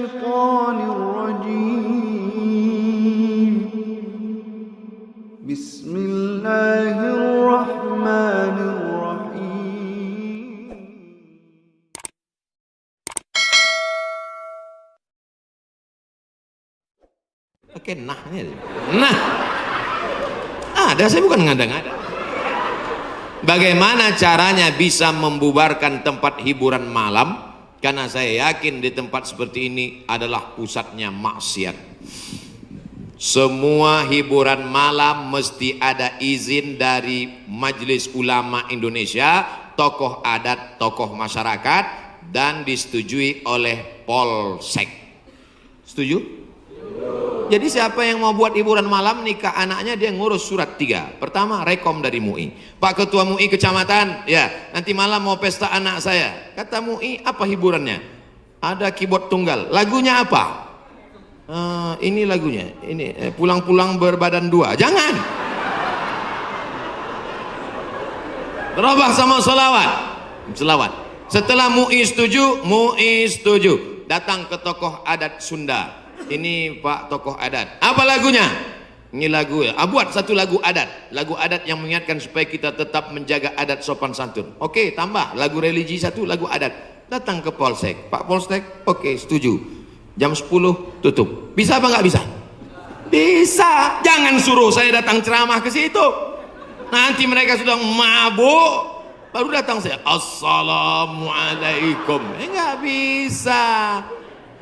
الشيطان الرجيم بسم الله الرحمن الرحيم Oke, nah ada, saya bukan ngada-ngada. Bagaimana caranya bisa membubarkan tempat hiburan malam? Karena saya yakin di tempat seperti ini adalah pusatnya maksiat. Semua hiburan malam mesti ada izin dari Majelis Ulama Indonesia, tokoh adat, tokoh masyarakat, dan disetujui oleh Polsek. Setuju? Jadi siapa yang mau buat hiburan malam nikah anaknya, dia ngurus surat 3. Pertama, rekom dari MUI. Pak Ketua MUI Kecamatan, ya nanti malam mau pesta anak saya. Kata MUI, apa hiburannya? Ada keyboard tunggal. Lagunya apa? Ini lagunya. Ini pulang-pulang berbadan dua. Jangan. Berubah sama selawat. Setelah MUI setuju, datang ke tokoh adat Sunda. Ini Pak tokoh adat, apa lagunya? Ini lagu ya, buat satu lagu adat yang mengingatkan supaya kita tetap menjaga adat sopan santun. Oke, tambah lagu religi satu, lagu adat. Datang ke Polsek, Pak Polsek, oke setuju, jam 10 tutup. Bisa apa nggak bisa? Bisa. Jangan suruh saya datang ceramah ke situ, nanti mereka sudah mabuk baru datang saya assalamualaikum. Nggak bisa.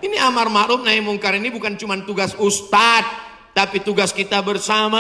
Ini amar ma'ruf nahi mungkar ini bukan cuma tugas ustadz, tapi tugas kita bersama.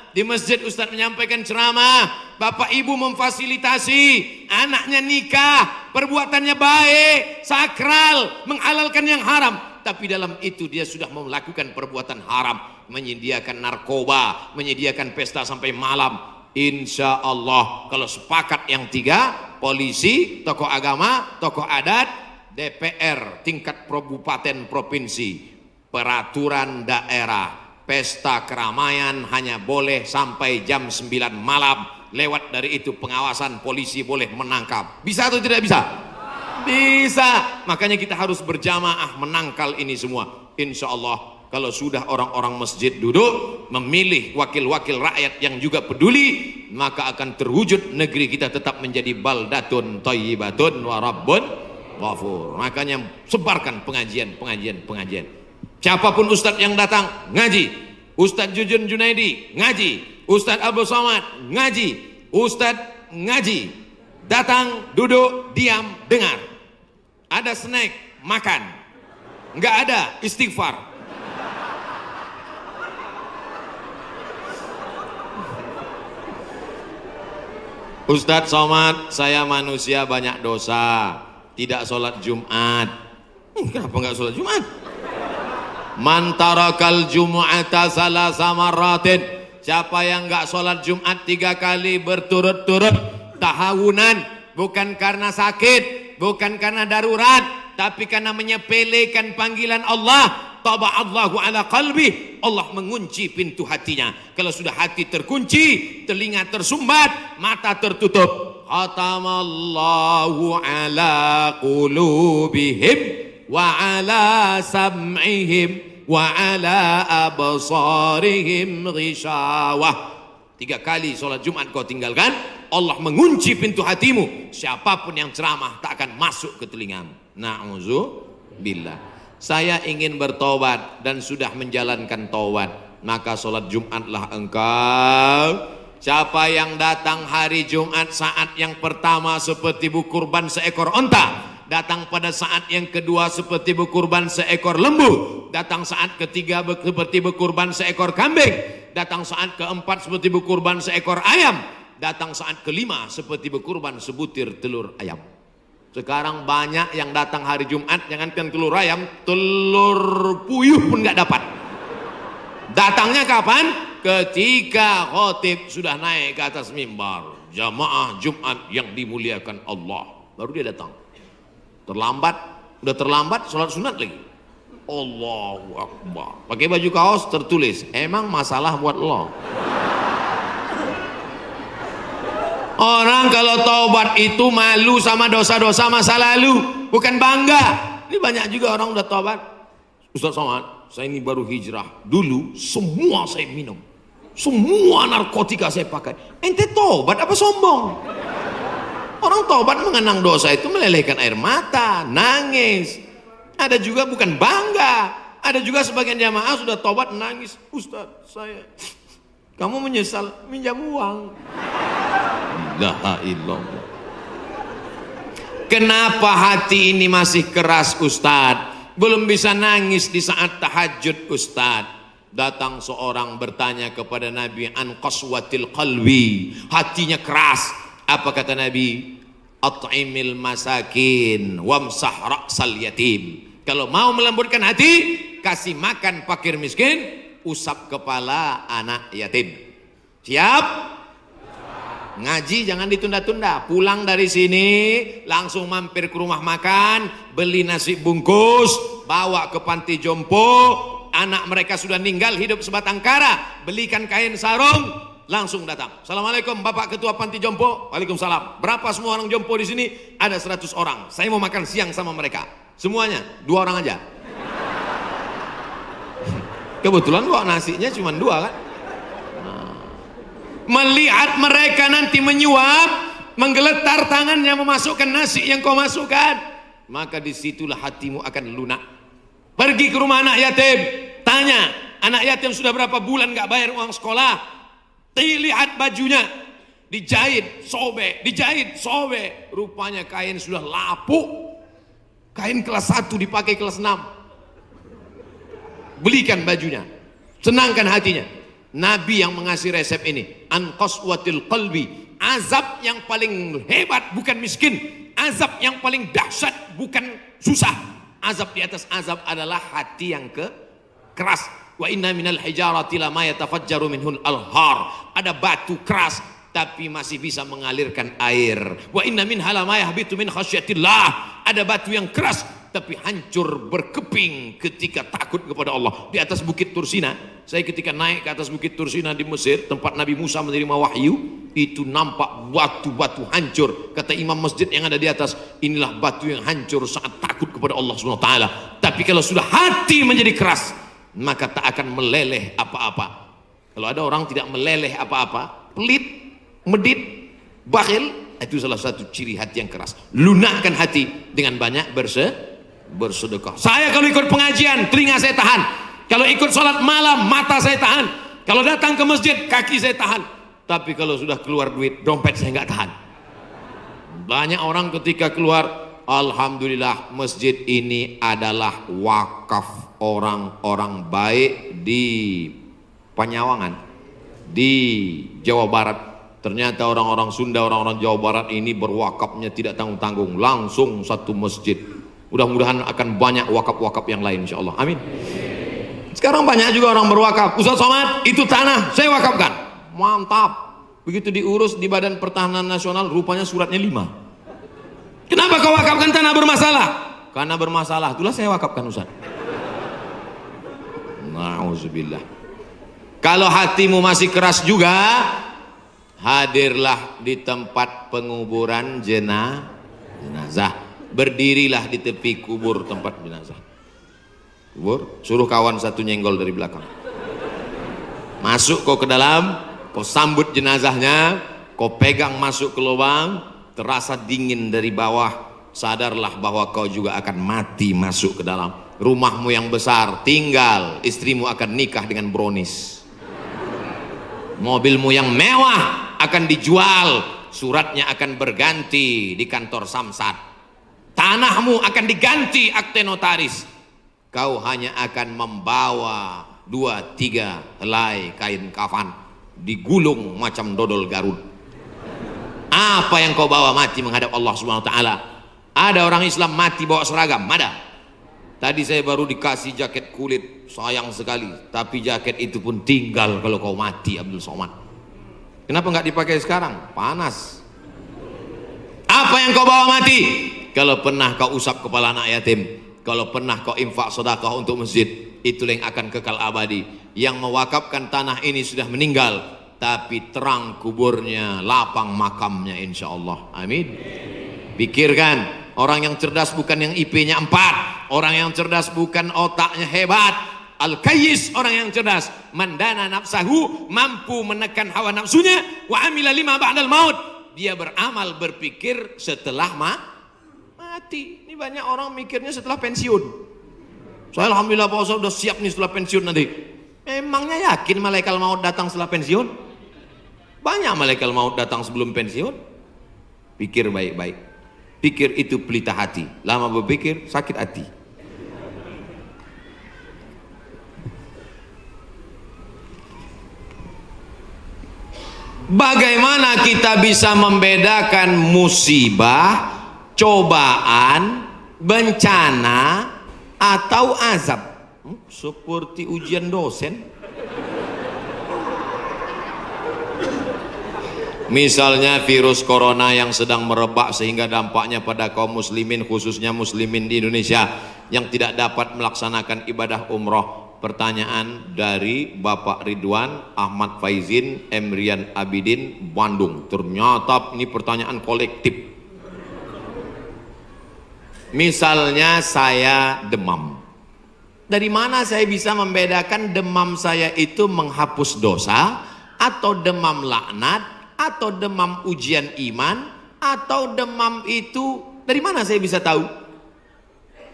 Di masjid ustadz menyampaikan ceramah, bapak ibu memfasilitasi, anaknya nikah, perbuatannya baik, sakral, menghalalkan yang haram. Tapi dalam itu dia sudah melakukan perbuatan haram, menyediakan narkoba, menyediakan pesta sampai malam. Insya Allah kalau sepakat yang 3, polisi, tokoh agama, tokoh adat, DPR tingkat kabupaten provinsi, peraturan daerah, pesta keramaian hanya boleh sampai jam 9 malam. Lewat dari itu pengawasan polisi boleh menangkap. Bisa atau tidak bisa? Bisa. Makanya kita harus berjamaah menangkal ini semua. Insya Allah kalau sudah orang-orang masjid duduk memilih wakil-wakil rakyat yang juga peduli, maka akan terwujud negeri kita tetap menjadi baldatun thayyibatun wa rabbun ghafur. Makanya sebarkan pengajian. Siapapun ustadz yang datang ngaji, Ustadz Jujun Junaidi ngaji, Ustadz Abdul Somad ngaji, Ustadz ngaji, datang duduk diam dengar. Ada snack makan, nggak ada istighfar. Ustadz Somad, saya manusia banyak dosa, tidak sholat Jumat. Kenapa nggak sholat Jumat? Man tarakal jumu'ata salasa marratin, siapa yang nggak sholat Jumat 3 kali berturut-turut tahawunan, bukan karena sakit, bukan karena darurat, tapi karena menyepelekan panggilan Allah, taba'allahu ala qalbi, Allah mengunci pintu hatinya. Kalau sudah hati terkunci, telinga tersumbat, mata tertutup, khatamallahu ala qulubihim wa ala sam'ihim wa ala absarihim ghishawah. 3 kali sholat Jumat kau tinggalkan, Allah mengunci pintu hatimu. Siapapun yang ceramah tak akan masuk ke telingamu. Na'udzubillah. Saya ingin bertobat dan sudah menjalankan taubat, maka sholat Jumatlah engkau. Siapa yang datang hari Jumat saat yang pertama seperti berkurban seekor onta, datang pada saat yang kedua seperti berkurban seekor lembu, datang saat ketiga seperti berkurban seekor kambing, datang saat keempat seperti berkurban seekor ayam, datang saat kelima seperti berkurban sebutir telur ayam. Sekarang banyak yang datang hari Jumat, jangankan telur ayam, telur puyuh pun nggak dapat. Datangnya kapan? Ketika khotib sudah naik ke atas mimbar, jamaah Jumat yang dimuliakan Allah, baru dia datang. Udah terlambat sholat sunat lagi. Allahu Akbar. Pakai baju kaos tertulis, emang masalah buat lo. Orang kalau taubat itu malu sama dosa-dosa masa lalu, bukan bangga. Ini banyak juga orang udah taubat, Ustaz Somad, saya ini baru hijrah. Dulu semua saya minum. Semua narkotika saya pakai. Ente tobat apa sombong? Orang tobat mengenang dosa itu melelehkan air mata, nangis. Ada juga bukan bangga. Ada juga sebagian jamaah sudah tobat nangis. Ustaz, kamu menyesal minjam uang. La ilallah. Kenapa hati ini masih keras Ustaz? Belum bisa nangis di saat tahajud Ustaz. Datang seorang bertanya kepada Nabi an qaswatil qalbi. Hatinya keras. Apa kata Nabi? At'imil masakin wamsah ra'sal yatim. Kalau mau melembutkan hati, kasih makan fakir miskin, usap kepala anak yatim. Siap? Ngaji jangan ditunda-tunda. Pulang dari sini langsung mampir ke rumah makan, beli nasi bungkus, bawa ke panti jompo. Anak mereka sudah meninggal, hidup sebatang kara, belikan kain sarung, langsung datang. Assalamualaikum Bapak Ketua Panti Jompo. Waalaikumsalam. Berapa semua orang jompo di sini? Ada 100 orang. Saya mau makan siang sama mereka. Semuanya 2 orang aja. Kebetulan bawa nasinya cuma 2 kan. Melihat mereka nanti menyuap, menggeletar tangannya memasukkan nasi yang kau masukkan, maka disitulah hatimu akan lunak. Pergi ke rumah anak yatim, tanya anak yatim sudah berapa bulan gak bayar uang sekolah. Lihat bajunya, dijahit sobek, rupanya kain sudah lapuk. Kain kelas 1 dipakai kelas 6. Belikan bajunya, senangkan hatinya. Nabi yang mengasih resep ini, an qaswatil qalbi. Azab yang paling hebat bukan miskin, azab yang paling dahsyat bukan susah. Azab di atas azab adalah hati yang keras. Wa inna minal hijarati lama yatafajjaru minhul alhar. Ada batu keras tapi masih bisa mengalirkan air. Wa inna minha lama yahbitu min khasyatillah. Ada batu yang keras tapi hancur berkeping ketika takut kepada Allah. Di atas bukit Tursina, saya ketika naik ke atas bukit Tursina di Mesir, tempat Nabi Musa menerima wahyu, itu nampak batu-batu hancur. Kata imam masjid yang ada di atas, inilah batu yang hancur saat takut kepada Allah SWT. Tapi kalau sudah hati menjadi keras, maka tak akan meleleh apa-apa. Kalau ada orang tidak meleleh apa-apa, pelit, medit, bakhil, itu salah satu ciri hati yang keras. Lunakkan hati dengan banyak bersedekah. Saya kalau ikut pengajian, telinga saya tahan. Kalau ikut sholat malam, mata saya tahan. Kalau datang ke masjid, kaki saya tahan. Tapi kalau sudah keluar duit, dompet saya nggak tahan. Banyak orang ketika keluar, alhamdulillah masjid ini adalah wakaf orang-orang baik di Panyawangan, di Jawa Barat. Ternyata orang-orang Sunda, orang-orang Jawa Barat ini berwakafnya tidak tanggung-tanggung, langsung satu masjid. Mudah-mudahan akan banyak wakaf-wakaf yang lain insyaallah. Amin. Sekarang banyak juga orang berwakaf. Ustaz Somad, itu tanah saya wakafkan. Mantap. Begitu diurus di Badan Pertahanan Nasional, rupanya suratnya 5. Kenapa kau wakafkan tanah bermasalah? Karena bermasalah, itulah saya wakafkan Ustaz. Nauzubillah. Kalau hatimu masih keras juga, hadirlah di tempat penguburan jenazah. Berdirilah di tepi kubur tempat jenazah. Kubur, suruh kawan satu nyenggol dari belakang. Masuk kau ke dalam, kau sambut jenazahnya, kau pegang masuk ke lubang, terasa dingin dari bawah. Sadarlah bahwa kau juga akan mati masuk ke dalam. Rumahmu yang besar tinggal, istrimu akan nikah dengan brownies. Mobilmu yang mewah akan dijual, suratnya akan berganti di kantor Samsat. Tanahmu akan diganti akte notaris. Kau hanya akan membawa 2-3 helai kain kafan, digulung macam dodol Garut. Apa yang kau bawa mati menghadap Allah SWT? Ada orang Islam mati bawa seragam? Ada. Tadi saya baru dikasih jaket kulit, sayang sekali. Tapi jaket itu pun tinggal kalau kau mati, Abdul Somad. Kenapa nggak dipakai sekarang? Panas. Apa yang kau bawa mati? Kalau pernah kau usap kepala anak yatim, kalau pernah kau infak sedekah untuk masjid, itulah yang akan kekal abadi. Yang mewakafkan tanah ini sudah meninggal, tapi terang kuburnya, lapang makamnya insya Allah. Amin. Pikirkan, orang yang cerdas bukan yang IP-nya 4, Orang yang cerdas bukan otaknya hebat. Al-Kayyis, orang yang cerdas. Mandana nafsahu, mampu menekan hawa nafsunya. Wa amila lima ba'dal maut. Dia beramal, berpikir setelah mati. Ini banyak orang mikirnya setelah pensiun. Saya alhamdulillah Pak Ustaz udah siap nih setelah pensiun nanti. Emangnya yakin malaikat maut datang setelah pensiun? Banyak malaikat maut datang sebelum pensiun. Pikir baik-baik. Pikir itu pelita hati. Lama berpikir sakit hati. Bagaimana kita bisa membedakan musibah, cobaan, bencana, atau azab? Seperti ujian dosen. Misalnya virus corona yang sedang merebak sehingga dampaknya pada kaum muslimin, khususnya muslimin di Indonesia yang tidak dapat melaksanakan ibadah umroh. Pertanyaan dari Bapak Ridwan Ahmad Faizin Emrian Abidin Bandung. Ternyata ini pertanyaan kolektif. Misalnya saya demam. Dari mana saya bisa membedakan demam saya itu menghapus dosa, atau demam laknat, atau demam ujian iman, atau demam itu dari mana saya bisa tahu?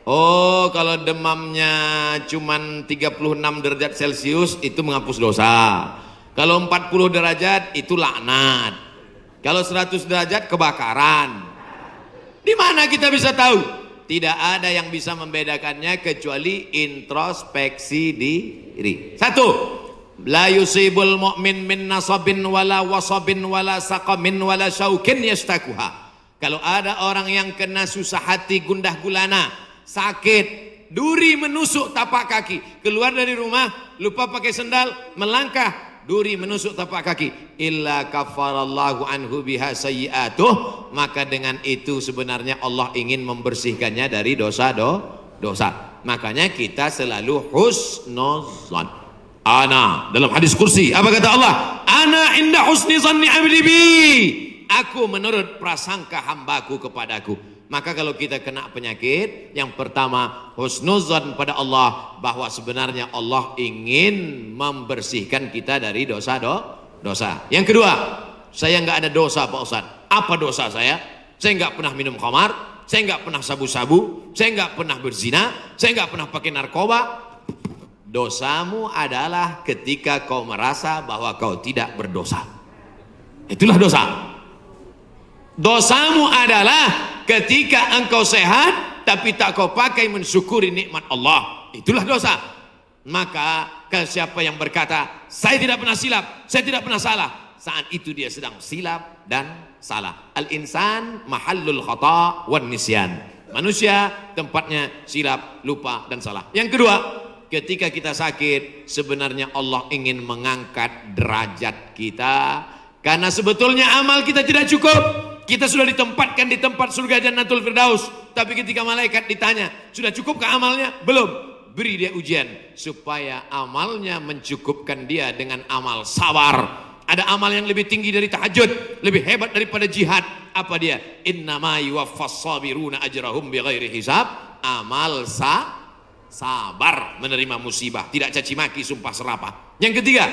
Oh, kalau demamnya cuman 36 derajat Celcius itu menghapus dosa. Kalau 40 derajat itu laknat. Kalau 100 derajat kebakaran. Di mana kita bisa tahu? Tidak ada yang bisa membedakannya kecuali introspeksi diri. Satu, la yusibul mu'min min nasabin wala wasabin wala saqamin wala syaukin yastakuha. Kalau ada orang yang kena susah hati, gundah gulana, sakit, duri menusuk tapak kaki, keluar dari rumah lupa pakai sendal, melangkah, duri menusuk tapak kaki, illa kafarallahu anhu biha sayyi'atuh, maka dengan itu sebenarnya Allah ingin membersihkannya dari dosa. Makanya kita selalu husnuzan. Ana, dalam hadis kursi apa kata Allah? Ana inda husni zanni abdi bi. Aku menurut prasangka hambaku kepadaku. Maka kalau kita kena penyakit, yang pertama husnuzan pada Allah, bahwa sebenarnya Allah ingin membersihkan kita dari dosa. Yang kedua, saya nggak ada dosa Pak Ustaz. Apa dosa saya? Saya nggak pernah minum khamar, saya nggak pernah sabu-sabu, saya nggak pernah berzina, saya nggak pernah pakai narkoba. Dosamu adalah ketika kau merasa bahwa kau tidak berdosa. Itulah dosa. Dosamu adalah ketika engkau sehat tapi tak kau pakai mensyukuri nikmat Allah. Itulah dosa. Maka ke siapa yang berkata saya tidak pernah silap, saya tidak pernah salah, saat itu dia sedang silap dan salah. Al-insan mahallul khata' wan nisyan. Manusia tempatnya silap, lupa dan salah. Yang kedua, ketika kita sakit, sebenarnya Allah ingin mengangkat derajat kita, karena sebetulnya amal kita tidak cukup. Kita sudah ditempatkan di tempat surga Jannatul Firdaus, tapi ketika malaikat ditanya, sudah cukupkah amalnya? Belum. Beri dia ujian supaya amalnya mencukupkan dia dengan amal sabar. Ada amal yang lebih tinggi dari tahajud, lebih hebat daripada jihad. Apa dia? Innama yuwaffas sabiruna ajrahum bighairi hisab. Amal sabar, menerima musibah, tidak caci maki, sumpah serapah. Yang ketiga,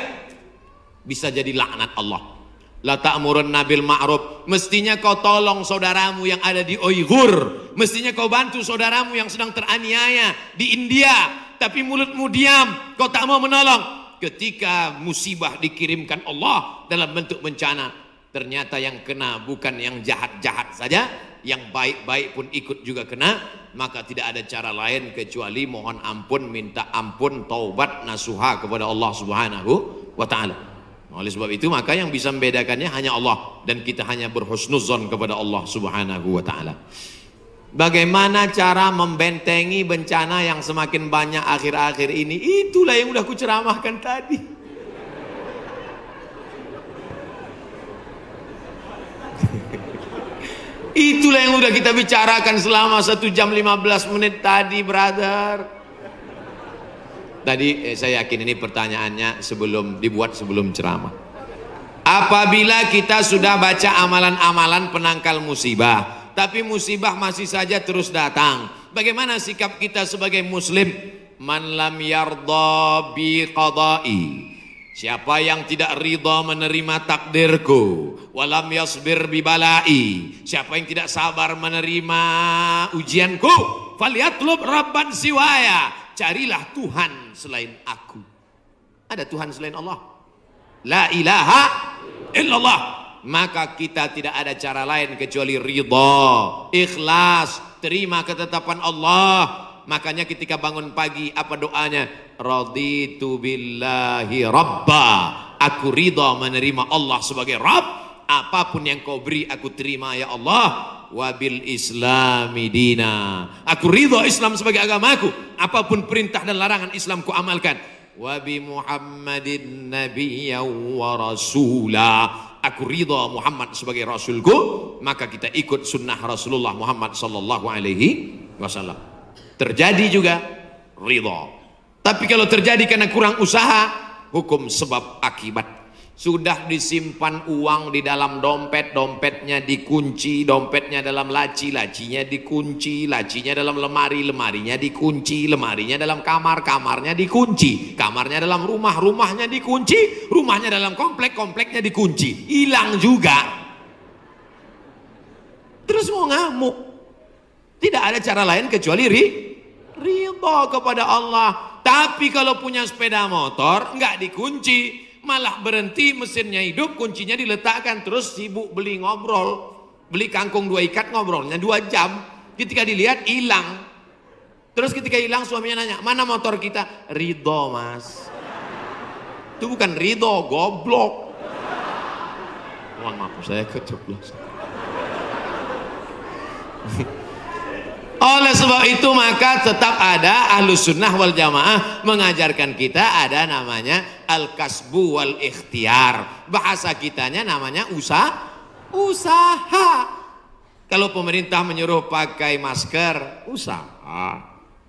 bisa jadi laknat Allah. La ta'murun nabil ma'ruf. Mestinya kau tolong saudaramu yang ada di Uighur. Mestinya kau bantu saudaramu yang sedang teraniaya di India. Tapi mulutmu diam, kau tak mau menolong. Ketika musibah dikirimkan Allah dalam bentuk bencana, ternyata yang kena bukan yang jahat-jahat saja, yang baik-baik pun ikut juga kena. Maka tidak ada cara lain kecuali mohon ampun, minta ampun, taubat, nasuha kepada Allah Subhanahu wa ta'ala. Oleh sebab itu maka yang bisa membedakannya hanya Allah, dan kita hanya berhusnuzon kepada Allah Subhanahu wa ta'ala. Bagaimana cara membentengi bencana yang semakin banyak akhir-akhir ini? Itulah yang udah kuceramahkan tadi. Itulah yang udah kita bicarakan selama 1 jam 15 menit tadi, brother. Tadi saya yakin ini pertanyaannya dibuat sebelum ceramah. Apabila kita sudah baca amalan-amalan penangkal musibah, tapi musibah masih saja terus datang, Bagaimana sikap kita sebagai muslim? Man lam yardha bi qada'i, siapa yang tidak ridha menerima takdirku, walam yasbir bi balai, siapa yang tidak sabar menerima ujianku, falyatlub rabban siwaya, carilah Tuhan selain aku. Ada Tuhan selain Allah? La ilaha illallah. Maka kita tidak ada cara lain kecuali ridha, ikhlas, terima ketetapan Allah. Makanya ketika bangun pagi apa doanya? Raditu billahi rabba, aku ridha menerima Allah sebagai Rabb. Apapun yang kau beri aku terima ya Allah. Wabil islami dina, aku ridha Islam sebagai agamaku. Apapun perintah dan larangan Islam ku amalkan. Wabi Muhammadin nabiyya wa rasula, aku ridha Muhammad sebagai rasulku, maka kita ikut sunnah Rasulullah Muhammad sallallahu alaihi wasallam. Terjadi juga ridha. Tapi kalau terjadi karena kurang usaha, hukum sebab akibat. Sudah disimpan uang di dalam dompet, dompetnya dikunci, dompetnya dalam laci, lacinya dikunci, lacinya dalam lemari, lemarinya dikunci, lemarinya dalam kamar, kamarnya dikunci, kamarnya dalam rumah, rumahnya dikunci, rumahnya dalam komplek, kompleknya dikunci, hilang juga. Terus mau ngamuk. Tidak ada cara lain kecuali ridha kepada Allah. Tapi kalau punya sepeda motor nggak dikunci, malah berhenti, mesinnya hidup, kuncinya diletakkan, terus sibuk beli ngobrol, beli kangkung 2 ikat, ngobrolnya 2 jam. Ketika dilihat hilang. Terus ketika hilang suaminya nanya, mana motor kita? Ridho mas. Itu bukan ridho, goblok. Mohon maaf saya keceplosan. Oleh sebab itu maka tetap ada Ahlus Sunnah wal Jamaah mengajarkan kita ada namanya al-kasbu wal ikhtiar. Bahasa kitanya namanya usaha. Kalau pemerintah menyuruh pakai masker, usaha.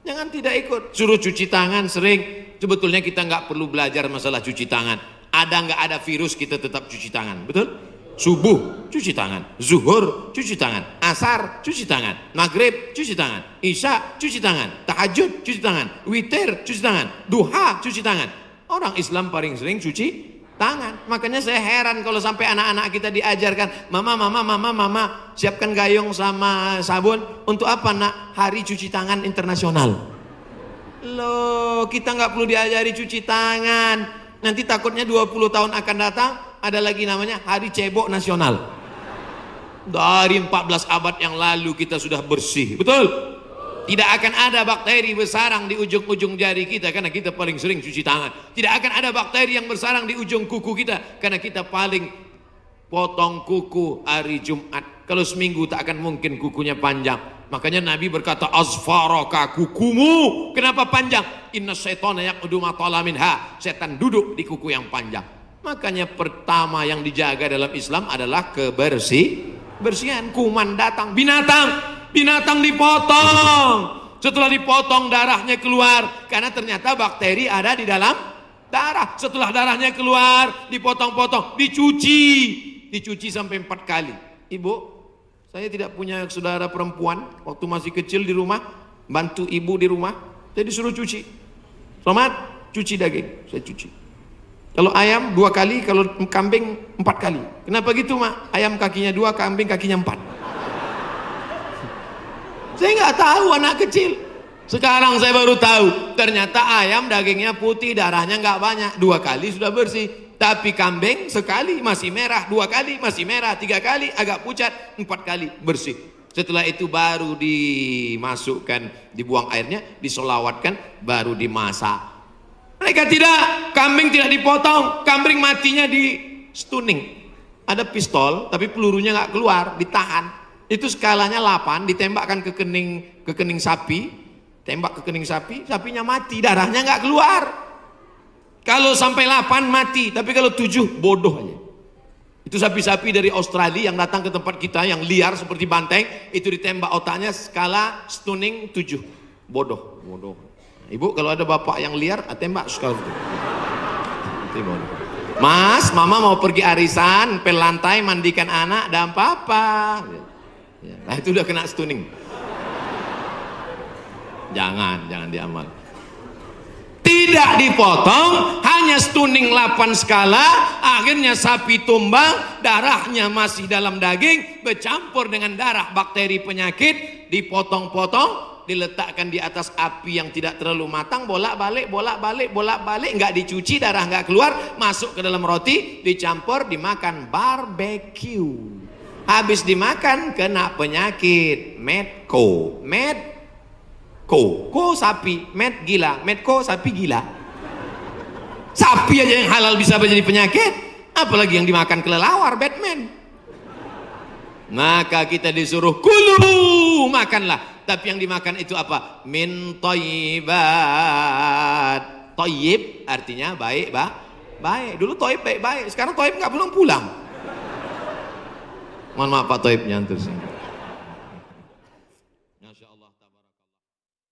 Jangan tidak ikut. Suruh cuci tangan sering. Sebetulnya kita nggak perlu belajar masalah cuci tangan. Ada nggak ada virus kita tetap cuci tangan, betul? Subuh cuci tangan, zuhur cuci tangan, asar cuci tangan, maghrib cuci tangan, isya cuci tangan, tahajud cuci tangan, witir cuci tangan, duha cuci tangan. Orang Islam paling sering cuci tangan. Makanya saya heran kalau sampai anak-anak kita diajarkan, mama siapkan gayung sama sabun. Untuk apa nak? Hari cuci tangan internasional. Loh, kita nggak perlu diajari cuci tangan. Nanti takutnya 20 tahun akan datang ada lagi namanya Hari Cebok Nasional. Dari 14 abad yang lalu kita sudah bersih, betul? Tidak akan ada bakteri bersarang di ujung-ujung jari kita karena kita paling sering cuci tangan. Tidak akan ada bakteri yang bersarang di ujung kuku kita karena kita paling potong kuku hari Jumat. Kalau seminggu tak akan mungkin kukunya panjang. Makanya Nabi berkata, azfaraka, kukumu kenapa panjang? Inna syaitana yaqudu ma tala minha, setan duduk di kuku yang panjang. Makanya pertama yang dijaga dalam Islam adalah kebersihan. Kuman datang, binatang dipotong. Setelah dipotong darahnya keluar karena ternyata bakteri ada di dalam darah. Setelah darahnya keluar dipotong-potong, dicuci sampai 4 kali. Ibu, saya tidak punya saudara perempuan, waktu masih kecil di rumah bantu ibu di rumah, saya disuruh cuci. Selamat cuci daging, saya cuci. Kalau ayam 2 kali, kalau kambing 4 kali. Kenapa gitu mak? Ayam kakinya 2, kambing kakinya 4. Saya nggak tahu anak kecil. Sekarang saya baru tahu. Ternyata ayam dagingnya putih, darahnya nggak banyak. 2 kali sudah bersih. Tapi kambing sekali masih merah, 2 kali masih merah, 3 kali agak pucat, 4 kali bersih. Setelah itu baru dimasukkan, dibuang airnya, disolawatkan, baru dimasak. Mereka tidak, kambing tidak dipotong, kambing matinya di stunning. Ada pistol, tapi pelurunya nggak keluar, ditahan. Itu skalanya 8, ditembakkan ke kening sapi, tembak ke kening sapi, sapinya mati, darahnya nggak keluar. Kalau sampai 8 mati, tapi kalau 7 bodoh aja. Itu sapi-sapi dari Australia yang datang ke tempat kita, yang liar seperti banteng, itu ditembak otaknya skala stunning 7, bodoh. Ibu kalau ada bapak yang liar, tembak sekali. Mas, mama mau pergi arisan, pel lantai, mandikan anak, dan papa. Nah itu udah kena stunning. Jangan diamal. Tidak dipotong, hanya stunning 8 skala, akhirnya sapi tumbang, darahnya masih dalam daging, bercampur dengan darah bakteri penyakit, dipotong-potong, diletakkan di atas api yang tidak terlalu matang, bolak-balik, nggak dicuci, darah nggak keluar, masuk ke dalam roti, dicampur, dimakan, barbecue. Habis dimakan, kena penyakit, medco, ko sapi, med gila, medco sapi gila. Sapi aja yang halal bisa menjadi penyakit, apalagi yang dimakan kelelawar, Batman. Maka kita disuruh kulu, makanlah. Tapi yang dimakan itu apa? Min thayyibat. Thayyib artinya baik, baik. Dulu thayyib baik-baik, sekarang thayyib nggak pulang-pulang. Mohon maaf Pak Thayyib nyantur sih.